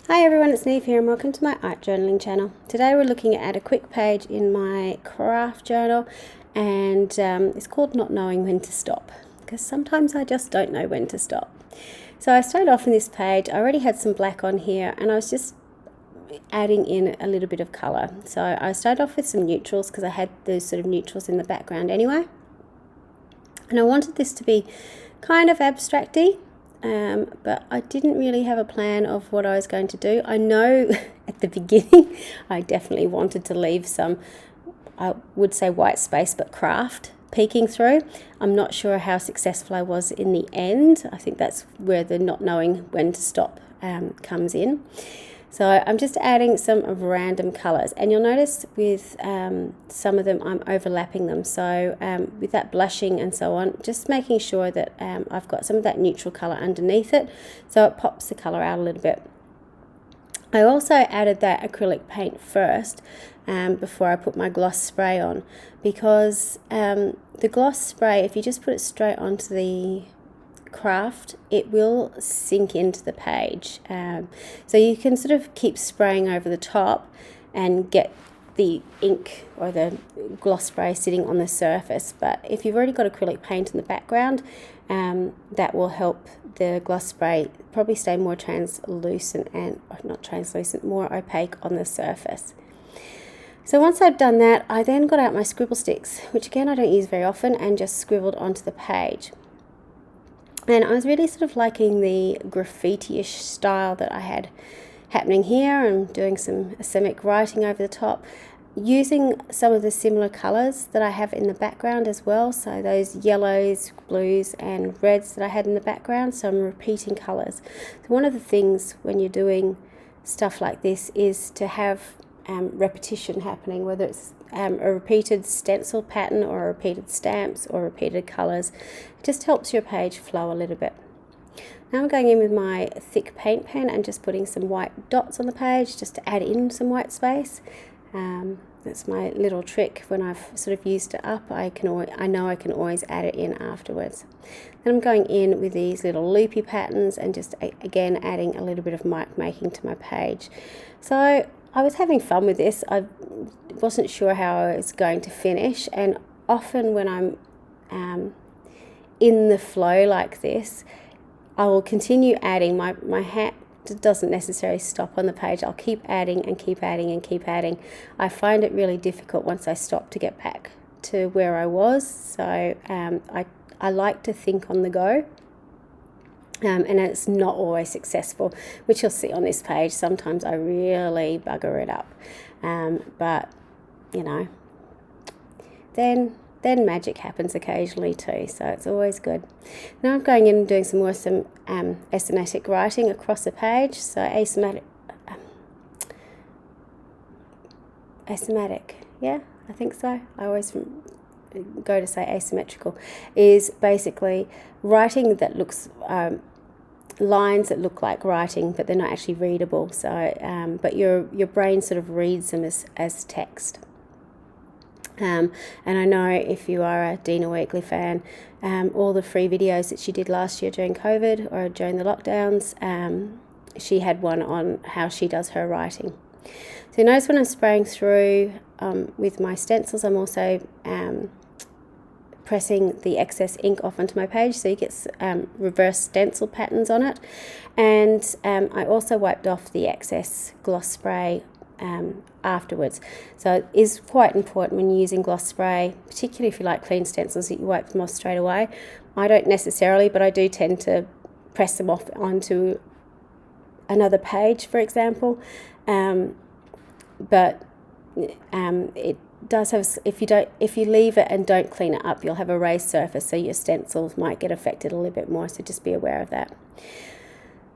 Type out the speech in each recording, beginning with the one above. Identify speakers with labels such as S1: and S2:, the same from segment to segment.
S1: Hi everyone, it's Niamh here and welcome to my art journaling channel. Today we're looking at a quick page in my craft journal and it's called Not Knowing When to Stop, because sometimes I just don't know when to stop. So I started off in this page. I already had some black on here and I was just adding in a little bit of colour. So I started off with some neutrals because I had those sort of neutrals in the background anyway. And I wanted this to be kind of abstracty. But I didn't really have a plan of what I was going to do. I know at the beginning I definitely wanted to leave some, I would say white space, but craft peeking through. I'm not sure how successful I was in the end. I think that's where the not knowing when to stop comes in. So I'm just adding some random colours, and you'll notice with some of them I'm overlapping them. So with that blushing and so on, just making sure that I've got some of that neutral colour underneath it, so it pops the colour out a little bit. I also added that acrylic paint first before I put my gloss spray on, because the gloss spray, if you just put it straight onto the craft, it will sink into the page, so you can sort of keep spraying over the top and get the ink or the gloss spray sitting on the surface. But if you've already got acrylic paint in the background, that will help the gloss spray probably stay more translucent and not translucent, more opaque on the surface. So once I'd done that, I then got out my scribble sticks, which again I don't use very often, and just scribbled onto the page. And I was really sort of liking the graffiti-ish style that I had happening here, and doing some asemic writing over the top, using some of the similar colours that I have in the background as well. So those yellows, blues and reds that I had in the background, so I'm repeating colours. So one of the things when you're doing stuff like this is to have repetition happening, whether it's a repeated stencil pattern or repeated stamps or repeated colours. It just helps your page flow a little bit. Now I'm going in with my thick paint pen and just putting some white dots on the page just to add in some white space. That's my little trick. When I've sort of used it up, I know I can always add it in afterwards. Then I'm going in with these little loopy patterns and just again adding a little bit of mark making to my page. So I was having fun with this. I wasn't sure how I was going to finish, and often when I'm in the flow like this, I will continue adding. My hat doesn't necessarily stop on the page. I'll keep adding and keep adding and keep adding. I find it really difficult once I stop to get back to where I was. So I like to think on the go. And it's not always successful, which you'll see on this page. Sometimes I really bugger it up, but you know, then magic happens occasionally too, so it's always good. Now I'm going in and doing some asymmetric writing across the page. So asymmetric, yeah, I think so. I always go to say asymmetrical, is basically writing that looks lines that look like writing but they're not actually readable. So but your brain sort of reads them as text. And I know if you are a Dina Weekly fan, all the free videos that she did last year during COVID or during the lockdowns, she had one on how she does her writing. So notice when I'm spraying through with my stencils, I'm also pressing the excess ink off onto my page, so you get reverse stencil patterns on it. And I also wiped off the excess gloss spray afterwards. So it is quite important when you're using gloss spray, particularly if you like clean stencils, that you wipe them off straight away. I don't necessarily, but I do tend to press them off onto another page, for example. But it does have, if you leave it and don't clean it up, you'll have a raised surface, so your stencils might get affected a little bit more, so just be aware of that.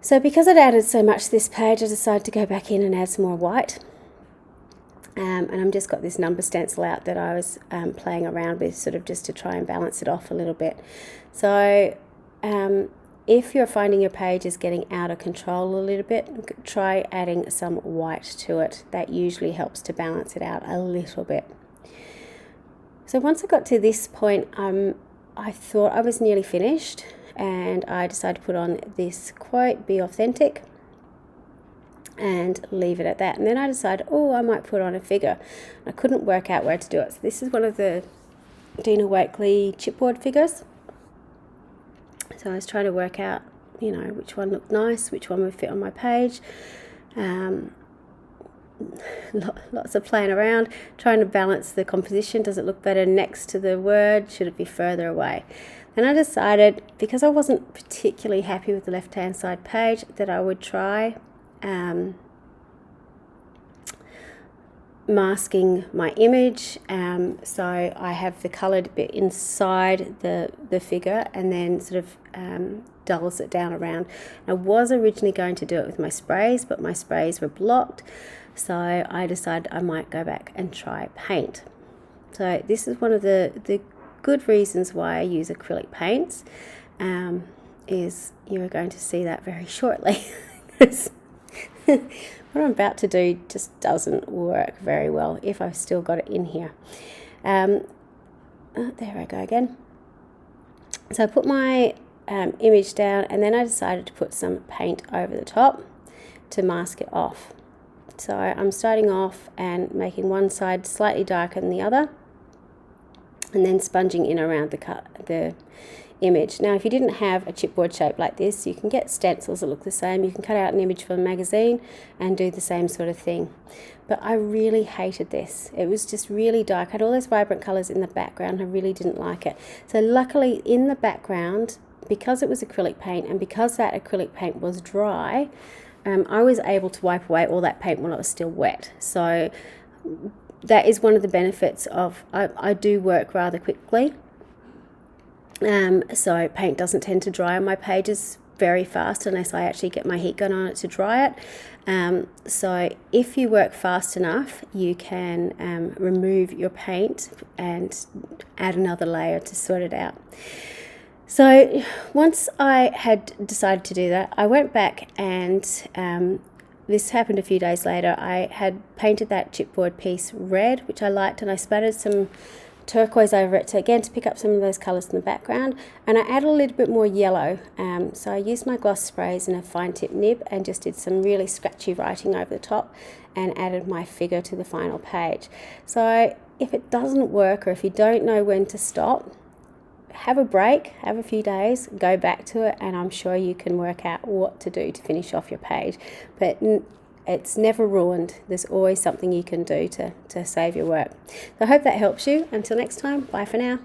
S1: So because I'd added so much to this page, I decided to go back in and add some more white, and I've just got this number stencil out that I was playing around with, sort of just to try and balance it off a little bit. So if you're finding your page is getting out of control a little bit, try adding some white to it. That usually helps to balance it out a little bit. So once I got to this point, I thought I was nearly finished, and I decided to put on this quote, "Be authentic." and leave it at that. And then I decided, oh, I might put on a figure. I couldn't work out where to do it. So this is one of the Dina Wakley chipboard figures. So I was trying to work out, you know, which one looked nice, which one would fit on my page. Lots of playing around, trying to balance the composition. Does it look better next to the word? Should it be further away? Then I decided, because I wasn't particularly happy with the left-hand side page, that I would try masking my image. So I have the coloured bit inside the figure and then sort of dulls it down around. I was originally going to do it with my sprays, but my sprays were blocked. So I decided I might go back and try paint. So this is one of the good reasons why I use acrylic paints, is you're going to see that very shortly. What I'm about to do just doesn't work very well if I've still got it in here. There I go again. So I put my image down, and then I decided to put some paint over the top to mask it off. So I'm starting off and making one side slightly darker than the other, and then sponging in around the image. Now, if you didn't have a chipboard shape like this, you can get stencils that look the same. You can cut out an image from a magazine and do the same sort of thing. But I really hated this. It was just really dark. I had all those vibrant colours in the background. I really didn't like it. So luckily in the background, because it was acrylic paint and because that acrylic paint was dry, I was able to wipe away all that paint when it was still wet. So that is one of the benefits of, I do work rather quickly. So paint doesn't tend to dry on my pages very fast unless I actually get my heat gun on it to dry it. So if you work fast enough, you can remove your paint and add another layer to sort it out. So once I had decided to do that, I went back and this happened a few days later. I had painted that chipboard piece red, which I liked, and I spattered some turquoise over it to pick up some of those colours in the background, and I added a little bit more yellow. So I used my gloss sprays and a fine tip nib and just did some really scratchy writing over the top and added my figure to the final page. So if it doesn't work, or if you don't know when to stop, have a break, have a few days, go back to it, and I'm sure you can work out what to do to finish off your page. But it's never ruined. There's always something you can do to save your work. So I hope that helps you. Until next time, bye for now.